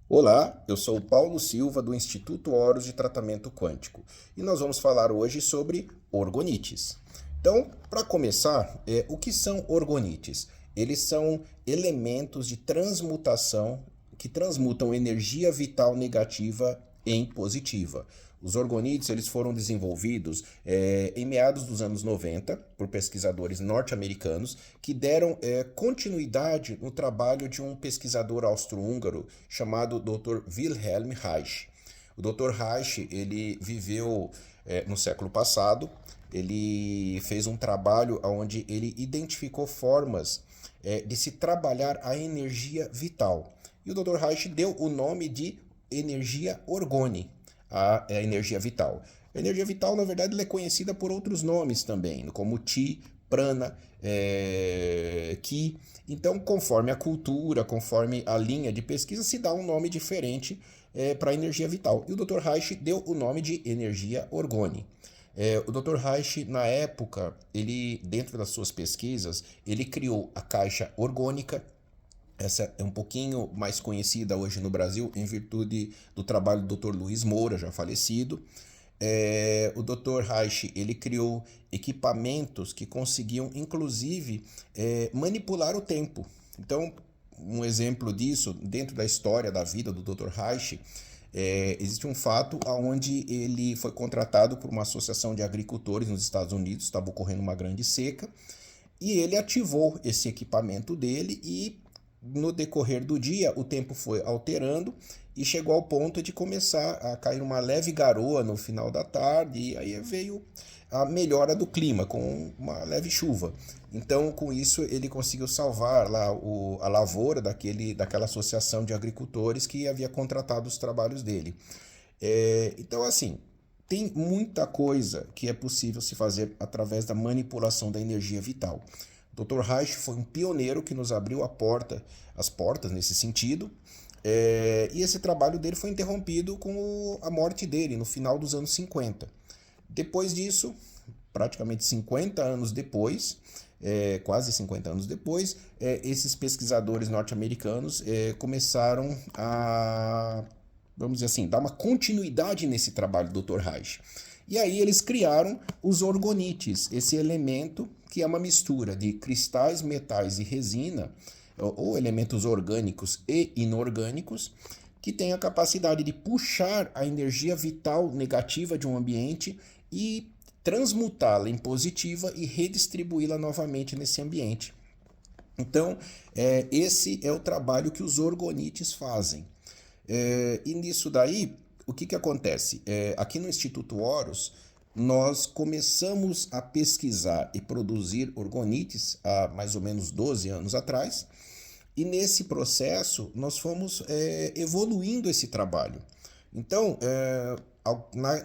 Olá, eu sou o Paulo Silva do Instituto Horus de Tratamento Quântico e nós vamos falar hoje sobre orgonites. Então, para começar, o que são orgonites? Eles são elementos de transmutação que transmutam energia vital negativa em positiva. Os orgonites eles foram desenvolvidos em meados dos anos 90 por pesquisadores norte-americanos que deram continuidade no trabalho de um pesquisador austro-húngaro chamado Dr. Wilhelm Reich. O Dr. Reich ele viveu no século passado, ele fez um trabalho onde ele identificou formas de se trabalhar a energia vital. E o Dr. Reich deu o nome de energia orgone, a energia vital. A energia vital, na verdade, ela é conhecida por outros nomes também, como Chi, Prana, Ki. Então, conforme a cultura, conforme a linha de pesquisa, se dá um nome diferente para a energia vital. E o Dr. Reich deu o nome de energia orgone. O Dr. Reich, na época, ele, dentro das suas pesquisas, ele criou a caixa orgônica. Essa é um pouquinho mais conhecida hoje no Brasil em virtude do trabalho do Dr. Luiz Moura, já falecido. O Dr. Reich ele criou equipamentos que conseguiam, inclusive, manipular o tempo. Então, um exemplo disso, dentro da história da vida do Dr. Reich, existe um fato onde ele foi contratado por uma associação de agricultores nos Estados Unidos, estava ocorrendo uma grande seca, e ele ativou esse equipamento dele e no decorrer do dia o tempo foi alterando e chegou ao ponto de começar a cair uma leve garoa no final da tarde e aí veio a melhora do clima com uma leve chuva. Então com isso ele conseguiu salvar lá a lavoura daquela associação de agricultores que havia contratado os trabalhos dele. Então assim, tem muita coisa que é possível se fazer através da manipulação da energia vital. Dr. Reich foi um pioneiro que nos abriu as portas nesse sentido, e esse trabalho dele foi interrompido com a morte dele no final dos anos 50. Depois disso, praticamente 50 anos depois, quase 50 anos depois, esses pesquisadores norte-americanos começaram a, vamos dizer assim, dar uma continuidade nesse trabalho do Dr. Reich. E aí eles criaram os orgonites, esse elemento que é uma mistura de cristais, metais e resina, ou elementos orgânicos e inorgânicos, que tem a capacidade de puxar a energia vital negativa de um ambiente e transmutá-la em positiva e redistribuí-la novamente nesse ambiente. Então, esse é o trabalho que os orgonites fazem. E nisso daí, o que acontece? Aqui no Instituto Horus, nós começamos a pesquisar e produzir orgonites há mais ou menos 12 anos atrás, e nesse processo nós fomos evoluindo esse trabalho. Então,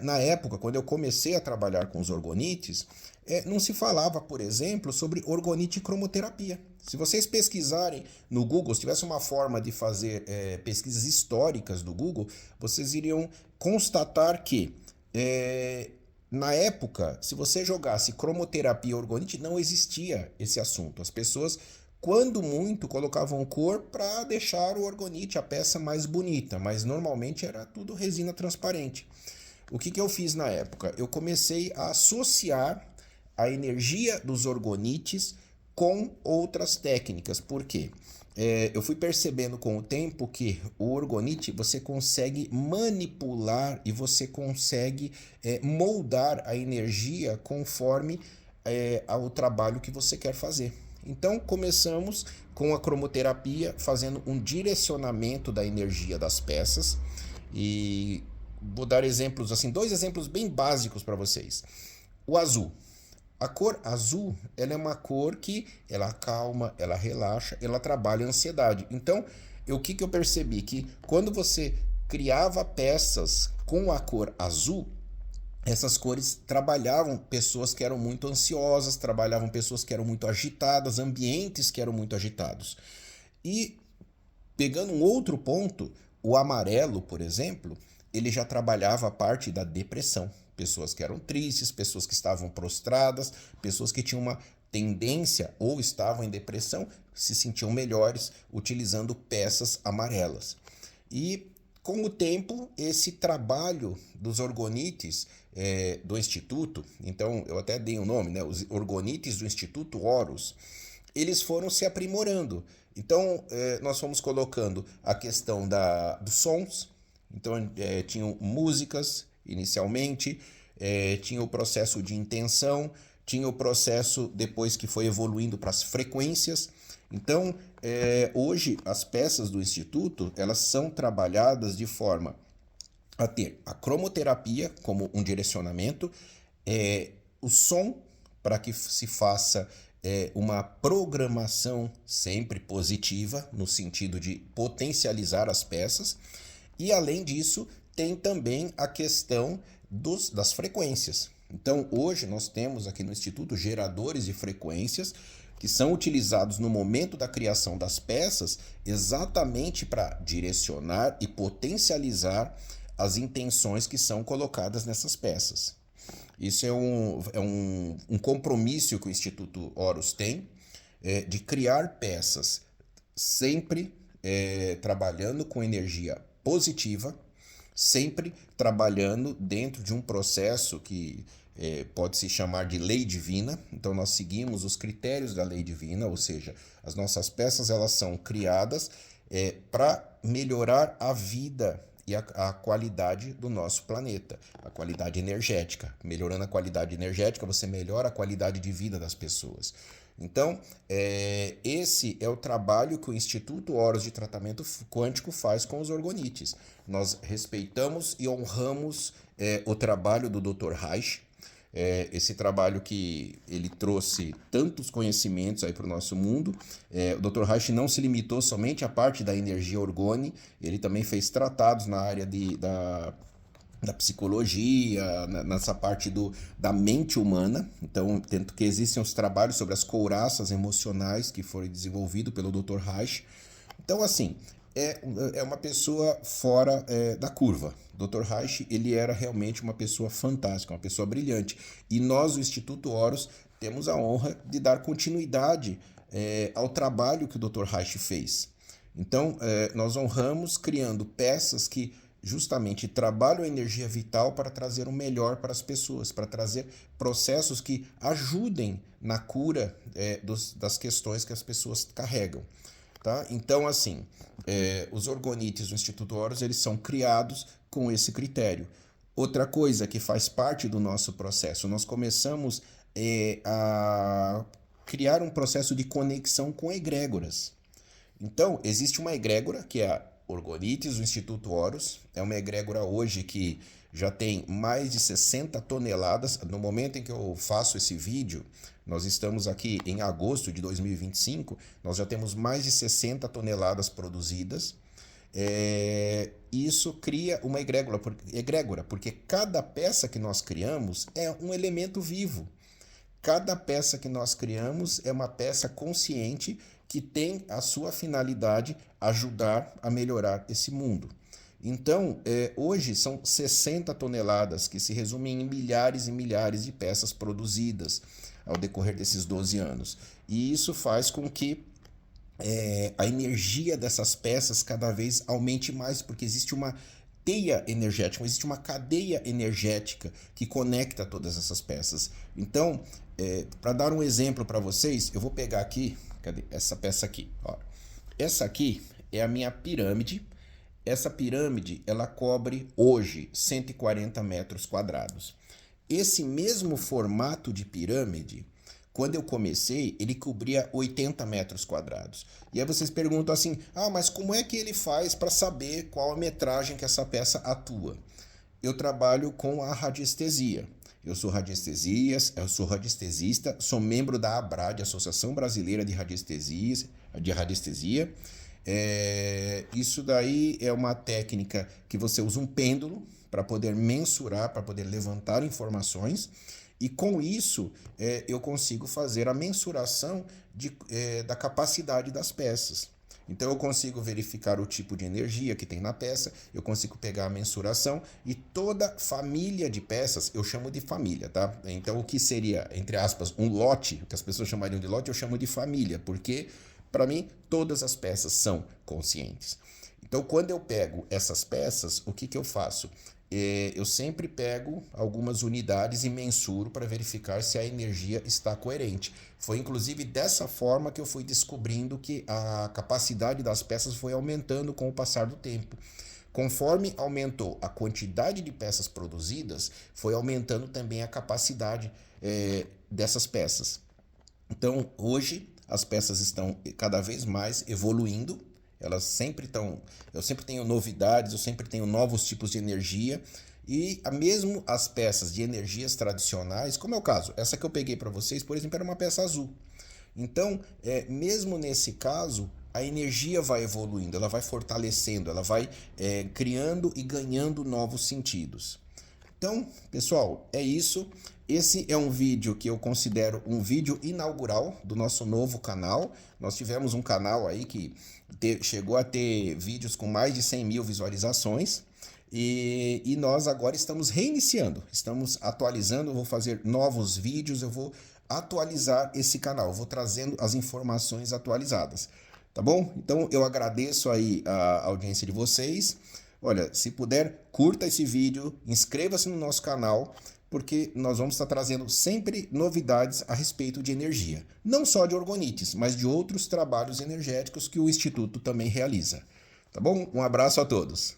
na época, quando eu comecei a trabalhar com os orgonites, não se falava, por exemplo, sobre orgonite cromoterapia. Se vocês pesquisarem no Google, se tivesse uma forma de fazer pesquisas históricas do Google, vocês iriam constatar que na época, se você jogasse cromoterapia orgonite, não existia esse assunto. As pessoas, quando muito, colocavam cor para deixar o orgonite, a peça, mais bonita, mas normalmente era tudo resina transparente. O que eu fiz na época? Eu comecei a associar a energia dos orgonites com outras técnicas. Por quê? Eu fui percebendo com o tempo que o orgonite você consegue manipular e você consegue moldar a energia conforme ao trabalho que você quer fazer. Então começamos com a cromoterapia, fazendo um direcionamento da energia das peças e vou dar exemplos assim, dois exemplos bem básicos para vocês. O azul. A cor azul, ela é uma cor que ela acalma, ela relaxa, ela trabalha a ansiedade. Então, o que eu percebi? Que quando você criava peças com a cor azul, essas cores trabalhavam pessoas que eram muito ansiosas, trabalhavam pessoas que eram muito agitadas, ambientes que eram muito agitados. E pegando um outro ponto, o amarelo, por exemplo, ele já trabalhava a parte da depressão. Pessoas que eram tristes, pessoas que estavam prostradas, pessoas que tinham uma tendência ou estavam em depressão, se sentiam melhores utilizando peças amarelas. E com o tempo, esse trabalho dos orgonites do Instituto, então eu até dei o nome, né, os orgonites do Instituto Horus, eles foram se aprimorando. Então, nós fomos colocando a questão dos sons, então tinham músicas inicialmente, tinha o processo de intenção, tinha o processo depois que foi evoluindo para as frequências. Então, hoje as peças do Instituto, elas são trabalhadas de forma a ter a cromoterapia como um direcionamento, o som para que se faça uma programação sempre positiva, no sentido de potencializar as peças, e além disso, tem também a questão das frequências. Então, hoje nós temos aqui no Instituto geradores de frequências que são utilizados no momento da criação das peças exatamente para direcionar e potencializar as intenções que são colocadas nessas peças. Isso é um compromisso que o Instituto Horus tem de criar peças sempre trabalhando com energia positiva, sempre trabalhando dentro de um processo que pode se chamar de lei divina. Então nós seguimos os critérios da lei divina, ou seja, as nossas peças elas são criadas para melhorar a vida e a qualidade do nosso planeta, a qualidade energética. Melhorando a qualidade energética, você melhora a qualidade de vida das pessoas. Então, esse é o trabalho que o Instituto Horus de Tratamento Quântico faz com os orgonites. Nós respeitamos e honramos o trabalho do Dr. Reich, esse trabalho que ele trouxe tantos conhecimentos aí para o nosso mundo. O Dr. Reich não se limitou somente à parte da energia orgone, ele também fez tratados na área da psicologia, nessa parte da mente humana. Então, tanto que existem os trabalhos sobre as couraças emocionais que foram desenvolvidos pelo Dr. Reich. Então, assim, é uma pessoa fora da curva. Dr. Reich, ele era realmente uma pessoa fantástica, uma pessoa brilhante. E nós, o Instituto Horus, temos a honra de dar continuidade ao trabalho que o Dr. Reich fez. Então, nós honramos criando peças que justamente trabalham a energia vital para trazer o melhor para as pessoas, para trazer processos que ajudem na cura das questões que as pessoas carregam. Tá? Então, assim, os orgonites do Instituto Horus, eles são criados com esse critério. Outra coisa que faz parte do nosso processo, nós começamos a criar um processo de conexão com egrégoras. Então, existe uma egrégora, que é a Orgonites do Instituto Horus, é uma egrégora hoje que já tem mais de 60 toneladas. No momento em que eu faço esse vídeo, nós estamos aqui em agosto de 2025, nós já temos mais de 60 toneladas produzidas. Isso cria uma egrégora, porque cada peça que nós criamos é um elemento vivo. Cada peça que nós criamos é uma peça consciente que tem a sua finalidade ajudar a melhorar esse mundo. Então, hoje são 60 toneladas, que se resumem em milhares e milhares de peças produzidas ao decorrer desses 12 anos. E isso faz com que a energia dessas peças cada vez aumente mais, porque existe uma teia energética, existe uma cadeia energética que conecta todas essas peças. Então, para dar um exemplo para vocês, eu vou pegar aqui, cadê? Essa peça aqui. Ó. Essa aqui é a minha pirâmide. Essa pirâmide, ela cobre hoje 140 metros quadrados. Esse mesmo formato de pirâmide, quando eu comecei, ele cobria 80 metros quadrados. E aí vocês perguntam assim, mas como é que ele faz para saber qual a metragem que essa peça atua? Eu trabalho com a radiestesia. Eu sou radiestesista, sou membro da ABRAD, Associação Brasileira de Radiestesia. Isso daí é uma técnica que você usa um pêndulo para poder mensurar, para poder levantar informações. E com isso, eu consigo fazer a mensuração da capacidade das peças. Então, eu consigo verificar o tipo de energia que tem na peça, eu consigo pegar a mensuração e toda família de peças, eu chamo de família, tá? Então, o que seria, entre aspas, um lote, o que as pessoas chamariam de lote, eu chamo de família, porque, para mim, todas as peças são conscientes. Então, quando eu pego essas peças, o que eu faço? Eu sempre pego algumas unidades e mensuro para verificar se a energia está coerente. Foi inclusive dessa forma que eu fui descobrindo que a capacidade das peças foi aumentando com o passar do tempo. Conforme aumentou a quantidade de peças produzidas, foi aumentando também a capacidade dessas peças. Então, hoje, as peças estão cada vez mais evoluindo. Elas sempre estão. Eu sempre tenho novidades, eu sempre tenho novos tipos de energia. E mesmo as peças de energias tradicionais, como é o caso, essa que eu peguei para vocês, por exemplo, era uma peça azul. Então, mesmo nesse caso, a energia vai evoluindo, ela vai fortalecendo, ela vai criando e ganhando novos sentidos. Então, pessoal, é isso. Esse é um vídeo que eu considero um vídeo inaugural do nosso novo canal. Nós tivemos um canal aí que chegou a ter vídeos com mais de 100 mil visualizações. E nós agora estamos reiniciando, estamos atualizando, eu vou fazer novos vídeos, eu vou atualizar esse canal, eu vou trazendo as informações atualizadas, tá bom? Então eu agradeço aí a audiência de vocês. Olha, se puder, curta esse vídeo, inscreva-se no nosso canal, porque nós vamos estar trazendo sempre novidades a respeito de energia. Não só de orgonites, mas de outros trabalhos energéticos que o Instituto também realiza. Tá bom? Um abraço a todos.